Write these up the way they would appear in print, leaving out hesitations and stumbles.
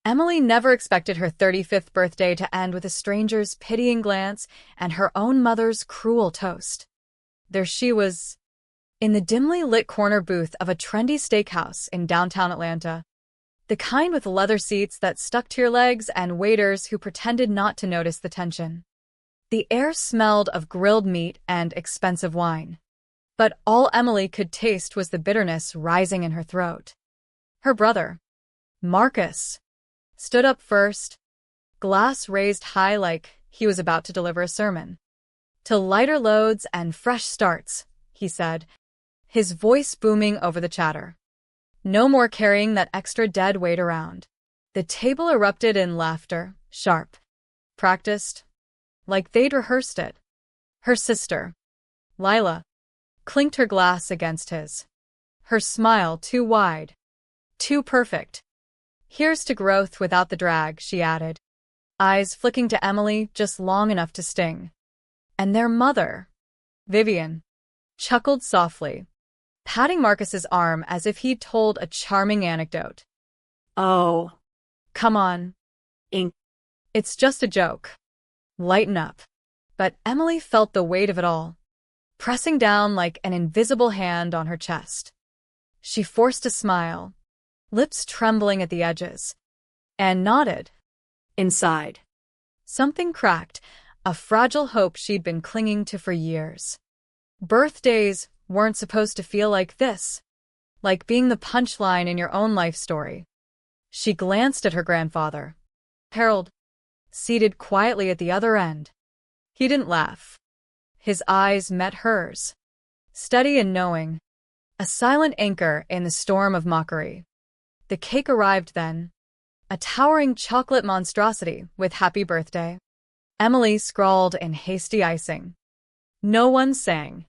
Emily never expected her 35th birthday to end with a stranger's pitying glance and her own mother's cruel toast. There she was, in the dimly lit corner booth of a trendy steakhouse in downtown Atlanta. The kind with leather seats that stuck to your legs and waiters who pretended not to notice the tension. The air smelled of grilled meat and expensive wine. But all Emily could taste was the bitterness rising in her throat. Her brother, Marcus, stood up first, glass raised high like he was about to deliver a sermon. "To lighter loads and fresh starts," he said, his voice booming over the chatter. "No more carrying that extra dead weight around." The table erupted in laughter, sharp, practiced, like they'd rehearsed it. Her sister, Lila, clinked her glass against his. Her smile too wide, too perfect. "Here's to growth without the drag," she added, eyes flicking to Emily just long enough to sting. And their mother, Vivian, chuckled softly, patting Marcus's arm as if he'd told a charming anecdote. "Oh, come on, Ink. It's just a joke. Lighten up." But Emily felt the weight of it all, pressing down like an invisible hand on her chest. She forced a smile, lips trembling at the edges, and nodded. Inside, something cracked, a fragile hope she'd been clinging to for years. Birthdays weren't supposed to feel like this, like being the punchline in your own life story. She glanced at her grandfather, Harold, seated quietly at the other end. He didn't laugh. His eyes met hers, steady and knowing, a silent anchor in the storm of mockery. The cake arrived then, a towering chocolate monstrosity with "Happy Birthday." Emily scrawled in hasty icing. No one sang.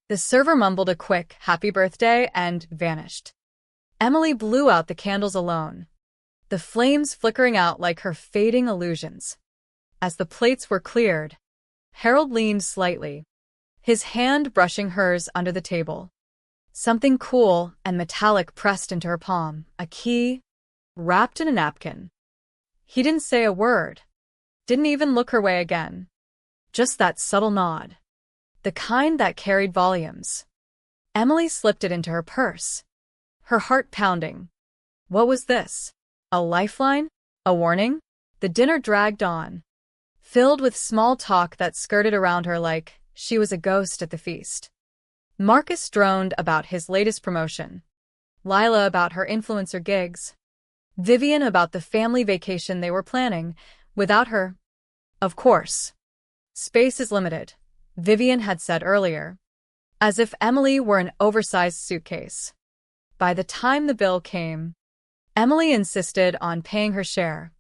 The server mumbled a quick "Happy Birthday" and vanished. Emily blew out the candles alone, the flames flickering out like her fading illusions. As the plates were cleared, Harold leaned slightly, his hand brushing hers under the table. Something cool and metallic pressed into her palm, a key, wrapped in a napkin. He didn't say a word, didn't even look her way again. Just that subtle nod, the kind that carried volumes. Emily slipped it into her purse, her heart pounding. What was this? A lifeline? A warning? The dinner dragged on, filled with small talk that skirted around her like she was a ghost at the feast. Marcus droned about his latest promotion, Lila about her influencer gigs, Vivian about the family vacation they were planning without her. Of course. Space is limited, Vivian had said earlier, as if Emily were an oversized suitcase. By the time the bill came, Emily insisted on paying her share,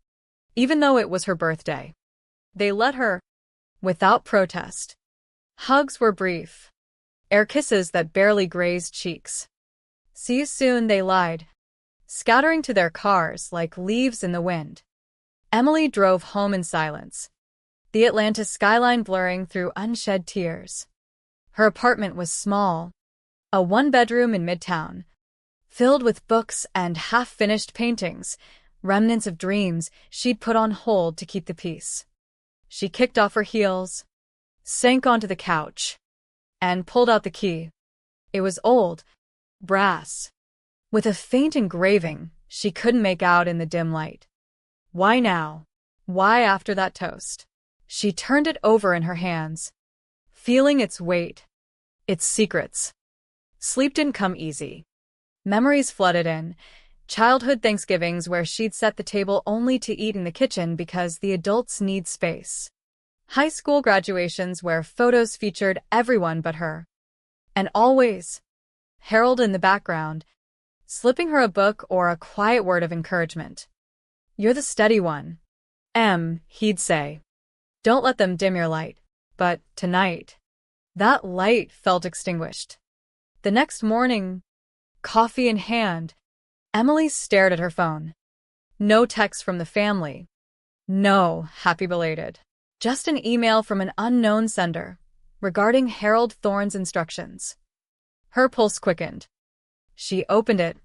even though it was her birthday. They let her, without protest. Hugs were brief, air kisses that barely grazed cheeks. "See you soon," they lied, scattering to their cars like leaves in the wind. Emily drove home in silence, the Atlanta skyline blurring through unshed tears. Her apartment was small, a one-bedroom in Midtown, filled with books and half-finished paintings, remnants of dreams she'd put on hold to keep the peace. She kicked off her heels, sank onto the couch, and pulled out the key. It was old, brass, with a faint engraving she couldn't make out in the dim light. Why now? Why after that toast? She turned it over in her hands, feeling its weight, its secrets. Sleep didn't come easy. Memories flooded in, childhood Thanksgivings where she'd set the table only to eat in the kitchen because the adults need space. High school graduations where photos featured everyone but her. And always, Harold in the background, slipping her a book or a quiet word of encouragement. "You're the steady one, he'd say. Don't let them dim your light." But tonight, that light felt extinguished. The next morning, coffee in hand, Emily stared at her phone. No text from the family. No happy belated. Just an email from an unknown sender regarding Harold Thorne's instructions. Her pulse quickened. She opened it,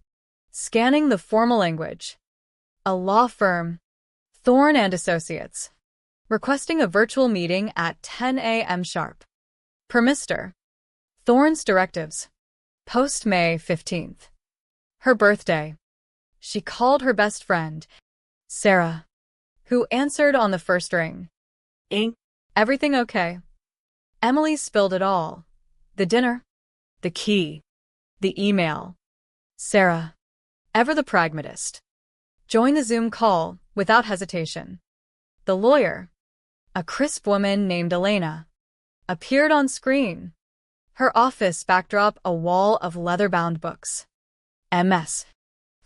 scanning the formal language. A law firm, Thorne and Associates, requesting a virtual meeting at 10 a.m. sharp. Per Mr. Thorne's directives. Post May 15th. Her birthday. She called her best friend, Sarah, who answered on the first ring. Everything okay? Emily spilled it all. The dinner, the key, the email. Sarah, ever the pragmatist, joined the Zoom call without hesitation. The lawyer, a crisp woman named Elena, appeared on screen. Her office backdrop a wall of leather-bound books. MS.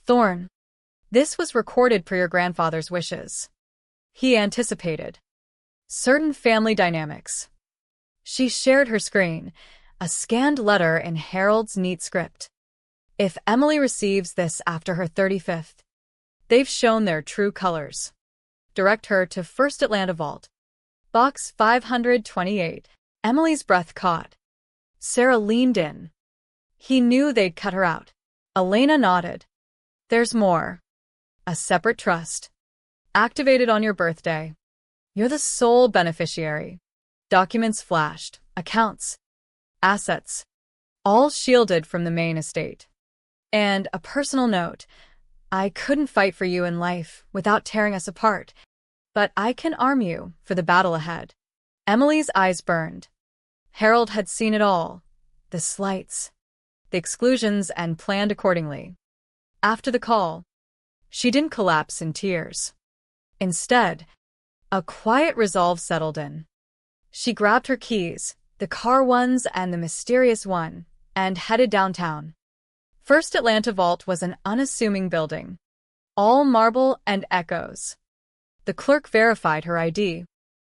Thorne. This was recorded per your grandfather's wishes. He anticipated certain family dynamics. She shared her screen, a scanned letter in Harold's neat script. If Emily receives this after her 35th, they've shown their true colors. Direct her to First Atlanta Vault. Box 528. Emily's breath caught. Sarah leaned in. He knew they'd cut her out. Elena nodded. There's more. A separate trust. Activated on your birthday. You're the sole beneficiary. Documents flashed. Accounts. Assets. All shielded from the main estate. And a personal note. I couldn't fight for you in life without tearing us apart, but I can arm you for the battle ahead. Emily's eyes burned. Harold had seen it all. The slights, the exclusions, and planned accordingly. After the call, she didn't collapse in tears. Instead, a quiet resolve settled in. She grabbed her keys, the car ones and the mysterious one, and headed downtown. First Atlanta Vault was an unassuming building, all marble and echoes. The clerk verified her ID,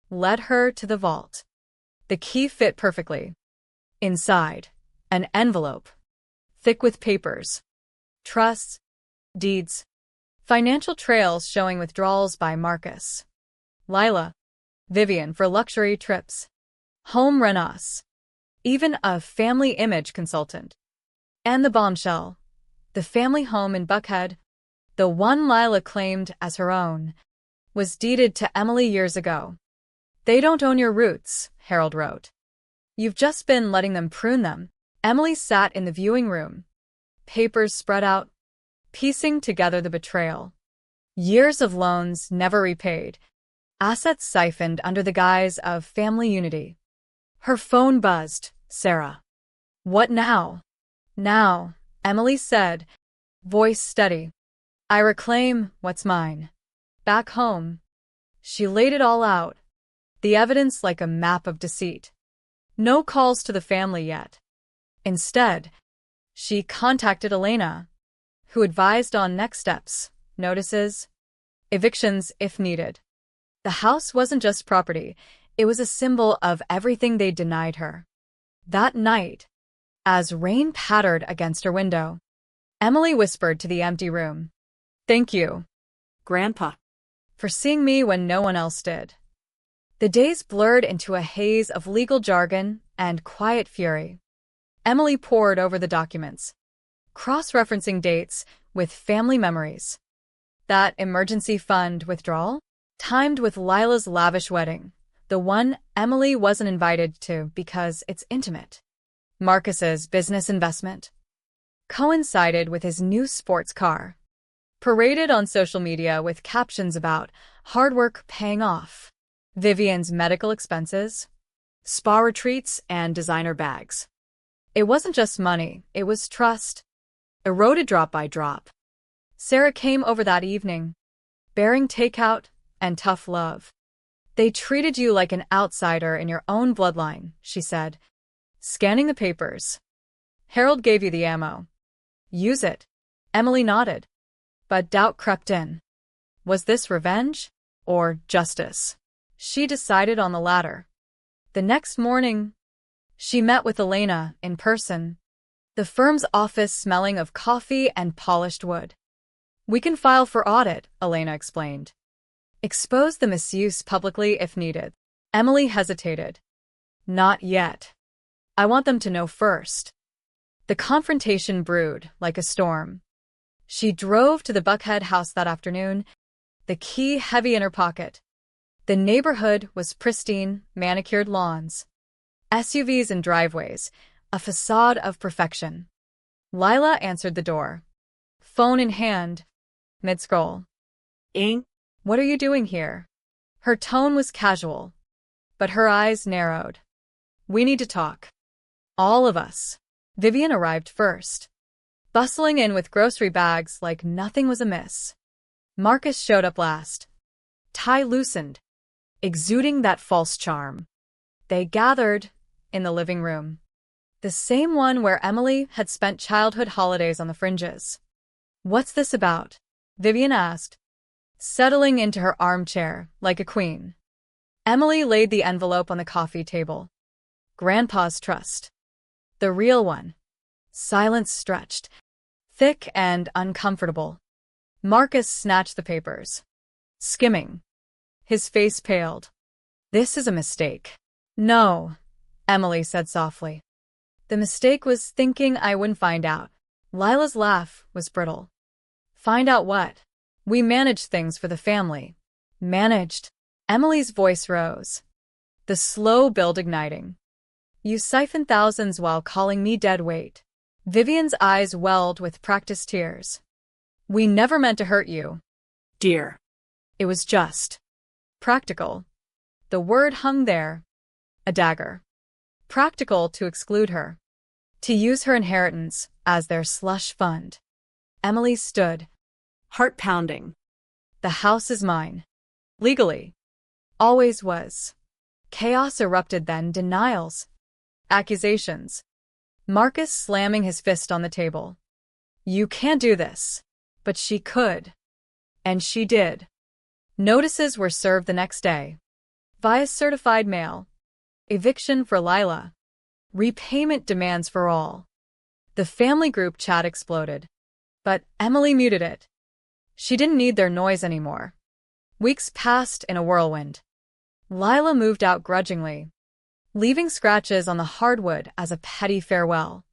led her to the vault. The key fit perfectly. Inside, an envelope, thick with papers, trusts, deeds, financial trails showing withdrawals by Marcus, Lila, Vivian for luxury trips, home renos, even a family image consultant. And the bombshell, the family home in Buckhead, the one Lila claimed as her own, was deeded to Emily years ago. They don't own your roots, Harold wrote. You've just been letting them prune them. Emily sat in the viewing room, papers spread out, piecing together the betrayal. Years of loans never repaid, assets siphoned under the guise of family unity. Her phone buzzed. Sarah. What now? Now, Emily said, voice steady. I reclaim what's mine. Back home. She laid it all out, the evidence like a map of deceit. No calls to the family yet. Instead, she contacted Elena, who advised on next steps, notices, evictions if needed. The house wasn't just property, it was a symbol of everything they denied her. That night, as rain pattered against her window, Emily whispered to the empty room, "Thank you, Grandpa, for seeing me when no one else did." The days blurred into a haze of legal jargon and quiet fury. Emily pored over the documents, cross-referencing dates with family memories. That emergency fund withdrawal, timed with Lila's lavish wedding, the one Emily wasn't invited to because it's intimate. Marcus's business investment coincided with his new sports car, paraded on social media with captions about hard work paying off. Vivian's medical expenses, spa retreats, and designer bags. It wasn't just money, it was trust, eroded drop by drop. Sarah came over that evening, bearing takeout and tough love. They treated you like an outsider in your own bloodline, she said, scanning the papers. Harold gave you the ammo. Use it. Emily nodded. But doubt crept in. Was this revenge or justice? She decided on the latter. The next morning, she met with Elena in person, the firm's office smelling of coffee and polished wood. We can file for audit, Elena explained. Expose the misuse publicly if needed. Emily hesitated. Not yet. I want them to know first. The confrontation brewed like a storm. She drove to the Buckhead house that afternoon, the key heavy in her pocket. The neighborhood was pristine, manicured lawns, SUVs and driveways, a facade of perfection. Lila answered the door, phone in hand, mid-scroll. Ing? What are you doing here? Her tone was casual, but her eyes narrowed. We need to talk. All of us. Vivian arrived first, bustling in with grocery bags like nothing was amiss. Marcus showed up last, tie loosened, exuding that false charm. They gathered in the living room, the same one where Emily had spent childhood holidays on the fringes. What's this about? Vivian asked, settling into her armchair like a queen. Emily laid the envelope on the coffee table. Grandpa's trust. The real one. Silence stretched, thick and uncomfortable. Marcus snatched the papers, skimming. His face paled. This is a mistake. No, Emily said softly. The mistake was thinking I wouldn't find out. Lila's laugh was brittle. Find out what? We managed things for the family. Managed. Emily's voice rose, the slow build igniting. You siphoned thousands while calling me dead weight. Vivian's eyes welled with practiced tears. We never meant to hurt you, Dear. It was just practical. The word hung there, a dagger. Practical to exclude her, to use her inheritance as their slush fund. Emily stood, Heart pounding. The house is mine. Legally. Always was. Chaos erupted then, denials, accusations. Marcus slamming his fist on the table. You can't do this. But she could. And she did. Notices were served the next day. Via certified mail. Eviction for Lila. Repayment demands for all. The family group chat exploded. But Emily muted it. She didn't need their noise anymore. Weeks passed in a whirlwind. Lila moved out grudgingly, leaving scratches on the hardwood as a petty farewell.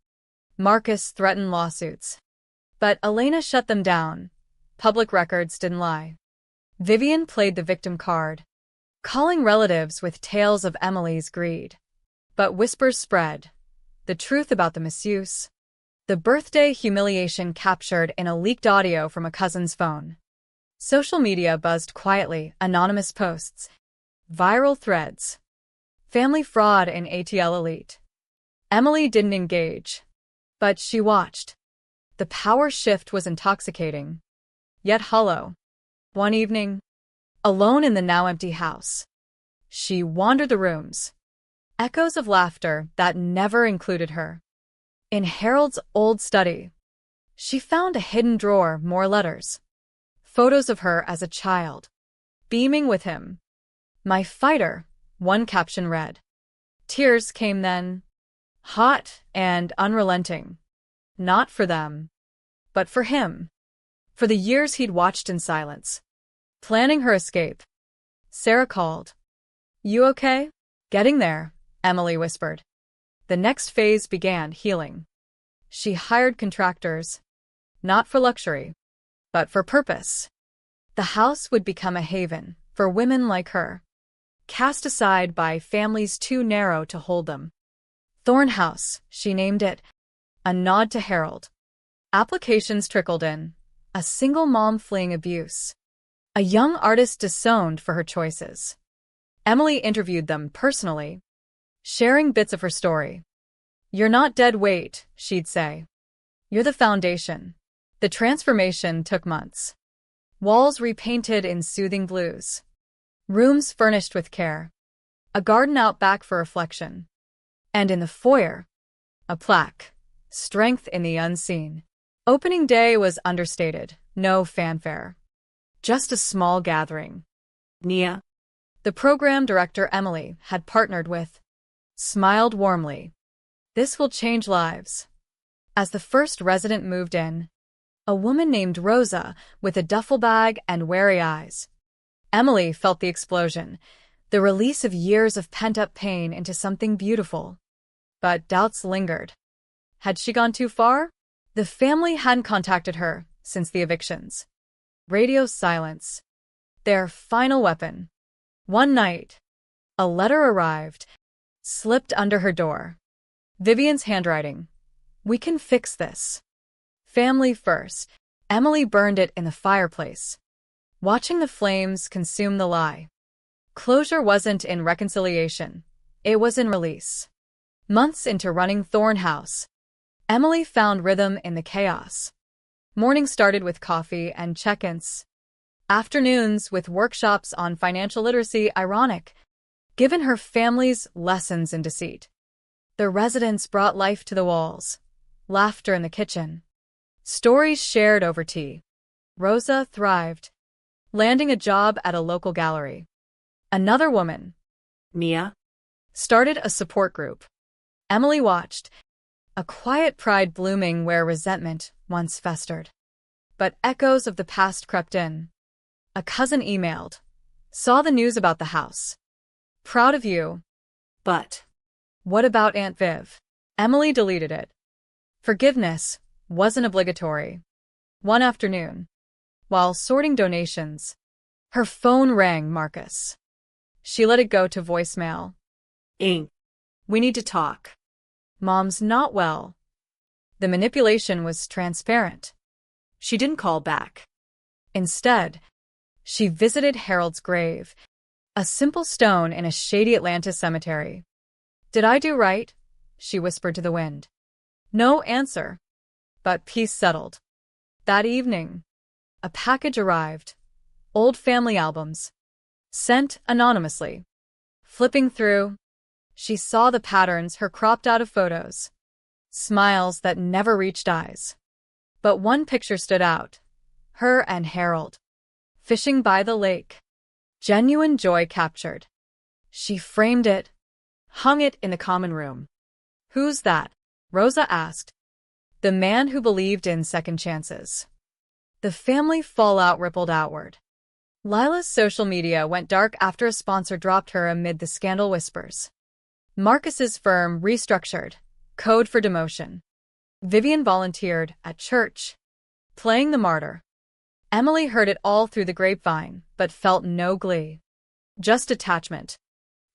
Marcus threatened lawsuits. But Elena shut them down. Public records didn't lie. Vivian played the victim card, calling relatives with tales of Emily's greed. But whispers spread. The truth about the misuse. The birthday humiliation captured in a leaked audio from a cousin's phone. Social media buzzed quietly, anonymous posts, viral threads. Family fraud in ATL Elite. Emily didn't engage, but she watched. The power shift was intoxicating, yet hollow. One evening, alone in the now empty house, she wandered the rooms. Echoes of laughter that never included her. In Harold's old study, she found a hidden drawer, more letters. Photos of her as a child, beaming with him. My fighter, one caption read. Tears came then, hot and unrelenting. Not for them, but for him. For the years he'd watched in silence, planning her escape. Sarah called. You okay? Getting there, Emily whispered. The next phase began, healing. She hired contractors, not for luxury, but for purpose. The house would become a haven for women like her, cast aside by families too narrow to hold them. Thorn House, she named it, a nod to Harold. Applications trickled in, a single mom fleeing abuse, a young artist disowned for her choices. Emily interviewed them personally, sharing bits of her story. You're not dead weight, she'd say. You're the foundation. The transformation took months. Walls repainted in soothing blues. Rooms furnished with care. A garden out back for reflection. And in the foyer, a plaque. Strength in the unseen. Opening day was understated. No fanfare. Just a small gathering. Nia. The program director Emily had partnered with, smiled warmly. This will change lives. As the first resident moved in, a woman named Rosa with a duffel bag and wary eyes. Emily felt the explosion, the release of years of pent-up pain into something beautiful. But doubts lingered. Had she gone too far? The family hadn't contacted her, since the evictions. Radio silence. Their final weapon. One night, a letter arrived, slipped under her door. Vivian's handwriting. We can fix this. Family first. Emily burned it in the fireplace, watching the flames consume the lie. Closure wasn't in reconciliation. It was in release. Months into running Thorn House, Emily found rhythm in the chaos. Mornings started with coffee and check-ins. Afternoons with workshops on financial literacy, ironic, given her family's lessons in deceit. The residents brought life to the walls, laughter in the kitchen, stories shared over tea. Rosa thrived, landing a job at a local gallery. Another woman, Mia, started a support group. Emily watched, a quiet pride blooming where resentment once festered. But echoes of the past crept in. A cousin emailed, saw the news about the house. Proud of you. but What about Aunt Viv? Emily deleted it. Forgiveness wasn't obligatory. One afternoon, while sorting donations, her phone rang Marcus. She let it go to voicemail. Ing, we need to talk. Mom's not well. The manipulation was transparent. She didn't call back. Instead, she visited Harold's grave, a simple stone in a shady Atlanta cemetery. Did I do right? She whispered to the wind. No answer. But peace settled. That evening, a package arrived. Old family albums. Sent anonymously. Flipping through, she saw the patterns her cropped out of photos. Smiles that never reached eyes. But one picture stood out. Her and Harold. Fishing by the lake. Genuine joy captured. She framed it, hung it in the common room. Who's that? Rosa asked. The man who believed in second chances. The family fallout rippled outward. Lila's social media went dark after a sponsor dropped her amid the scandal whispers. Marcus's firm restructured, code for demotion. Vivian volunteered at church, playing the martyr. Emily heard it all through the grapevine, but felt no glee. Just detachment.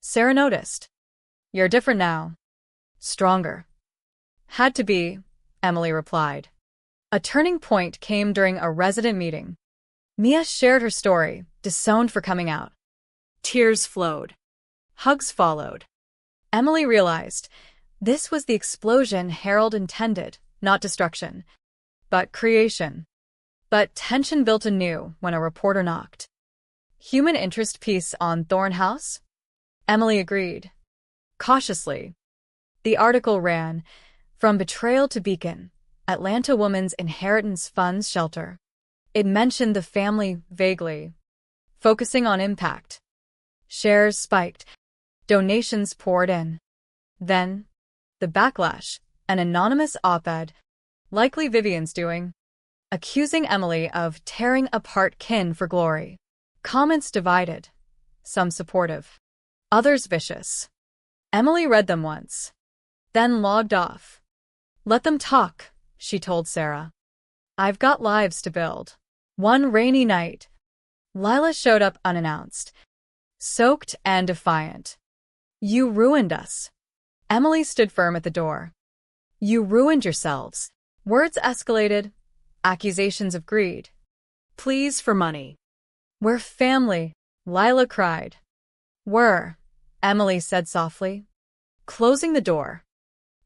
Sarah noticed. You're different now. Stronger. Had to be, Emily replied. A turning point came during a resident meeting. Mia shared her story, disowned for coming out. Tears flowed. Hugs followed. Emily realized this was the explosion Harold intended, not destruction, but creation. But tension built anew when a reporter knocked. Human interest piece on Thorn House? Emily agreed. Cautiously. The article ran, From Betrayal to Beacon, Atlanta Woman's Inheritance Funds Shelter. It mentioned the family vaguely, focusing on impact. Shares spiked. Donations poured in. Then, the backlash, an anonymous op-ed, likely Vivian's doing, accusing Emily of tearing apart kin for glory. Comments divided, some supportive, others vicious. Emily read them once, then logged off. Let them talk, she told Sarah. I've got lives to build. One rainy night, Lila showed up unannounced, soaked and defiant. You ruined us. Emily stood firm at the door. You ruined yourselves. Words escalated, accusations of greed. Pleas for money. We're family, Lila cried. We're, Emily said softly, closing the door.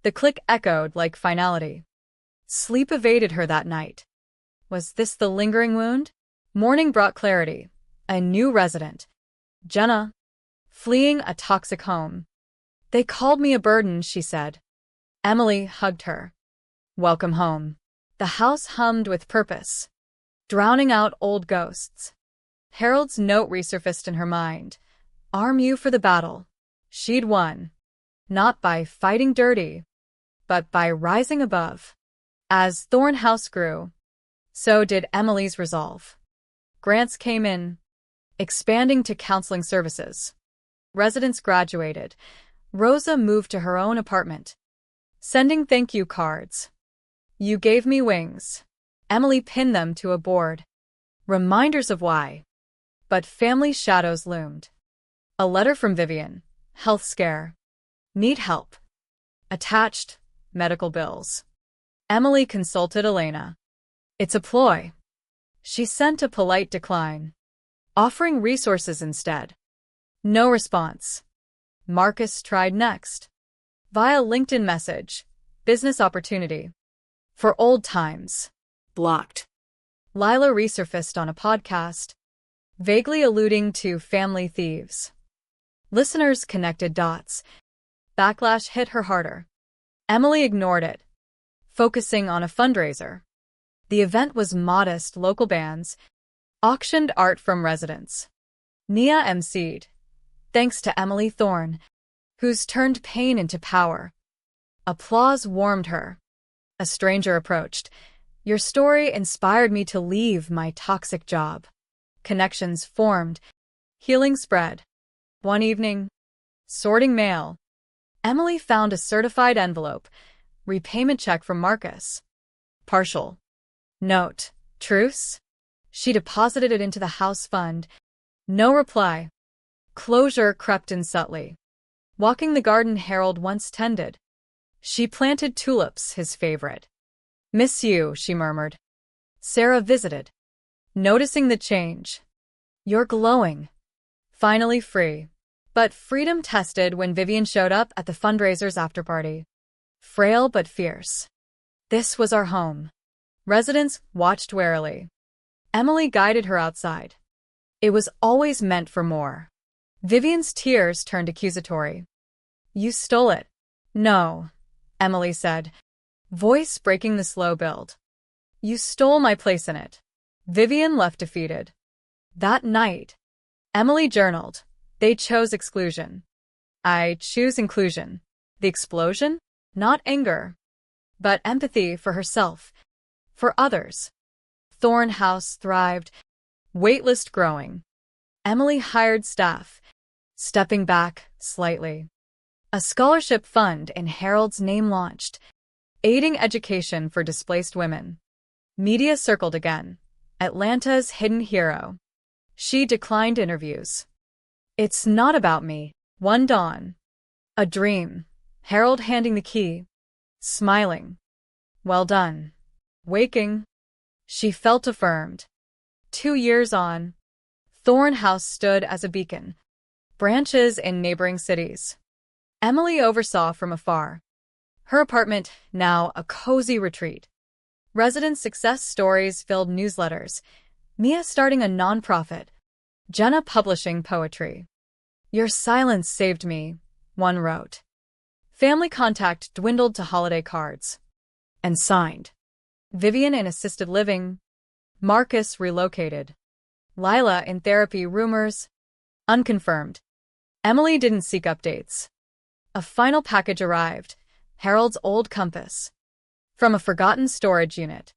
The click echoed like finality. Sleep evaded her that night. Was this the lingering wound? Morning brought clarity. A new resident, Jenna, fleeing a toxic home. They called me a burden, she said. Emily hugged her. Welcome home. The house hummed with purpose, drowning out old ghosts. Harold's note resurfaced in her mind. Arm you for the battle. She'd won. Not by fighting dirty, but by rising above. As Thorn House grew, so did Emily's resolve. Grants came in, expanding to counseling services. Residents graduated. Rosa moved to her own apartment, sending thank you cards. You gave me wings. Emily pinned them to a board. Reminders of why. But family shadows loomed. A letter from Vivian. Health scare. Need help. Attached. Medical bills. Emily consulted Elena. It's a ploy. She sent a polite decline, offering resources instead. No response. Marcus tried next. Via LinkedIn message. Business opportunity. For old times. Blocked. Lila resurfaced on a podcast, vaguely alluding to family thieves. Listeners connected dots. Backlash hit her harder. Emily ignored it, focusing on a fundraiser. The event was modest local bands, auctioned art from residents. Nia emceed, thanks to Emily Thorne, who's turned pain into power. Applause warmed her. A stranger approached. Your story inspired me to leave my toxic job. Connections formed. Healing spread. One evening, sorting mail, Emily found a certified envelope, repayment check from Marcus. Partial. Note. Truce? She deposited it into the house fund. No reply. Closure crept in subtly. Walking the garden Harold once tended. She planted tulips, his favorite. Miss you, she murmured. Sarah visited, noticing the change. You're glowing. Finally free. But freedom tested when Vivian showed up at the fundraiser's afterparty. Frail but fierce. This was our home. Residents watched warily. Emily guided her outside. It was always meant for more. Vivian's tears turned accusatory. You stole it. No, Emily said, voice breaking the slow build. You stole my place in it. Vivian left defeated. That night, Emily journaled. They chose exclusion. I choose inclusion. The explosion? Not anger, but empathy for herself, for others. Thorne House thrived, waitlist growing. Emily hired staff, stepping back slightly. A scholarship fund in Harold's name launched, aiding education for displaced women. Media circled again. Atlanta's hidden hero. She declined interviews. It's not about me. One dawn. A dream. Harold handing the key. Smiling. Well done. Waking. She felt affirmed. 2 years on, Thorne House stood as a beacon. Branches in neighboring cities. Emily oversaw from afar. Her apartment, now a cozy retreat. Resident success stories filled newsletters. Mia starting a nonprofit. Jenna publishing poetry. Your silence saved me, one wrote. Family contact dwindled to holiday cards. And signed. Vivian in assisted living. Marcus relocated. Lila in therapy rumors. Unconfirmed. Emily didn't seek updates. A final package arrived. Harold's old compass. From a forgotten storage unit.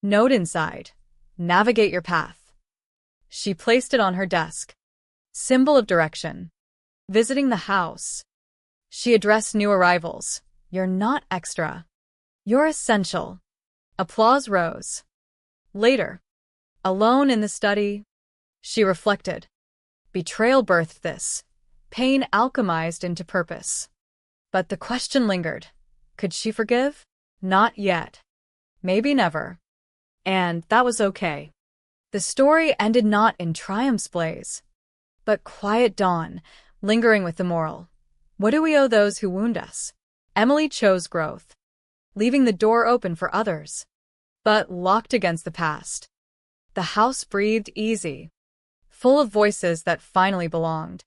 Note inside. Navigate your path. She placed it on her desk. Symbol of direction. Visiting the house. She addressed new arrivals. You're not extra. You're essential. Applause rose. Later, alone in the study, she reflected. Betrayal birthed this. Pain alchemized into purpose. But the question lingered. Could she forgive? Not yet. Maybe never. And that was okay. The story ended not in triumph's blaze, but quiet dawn, lingering with the moral. What do we owe those who wound us? Emily chose growth, leaving the door open for others, but locked against the past. The house breathed easy, full of voices that finally belonged.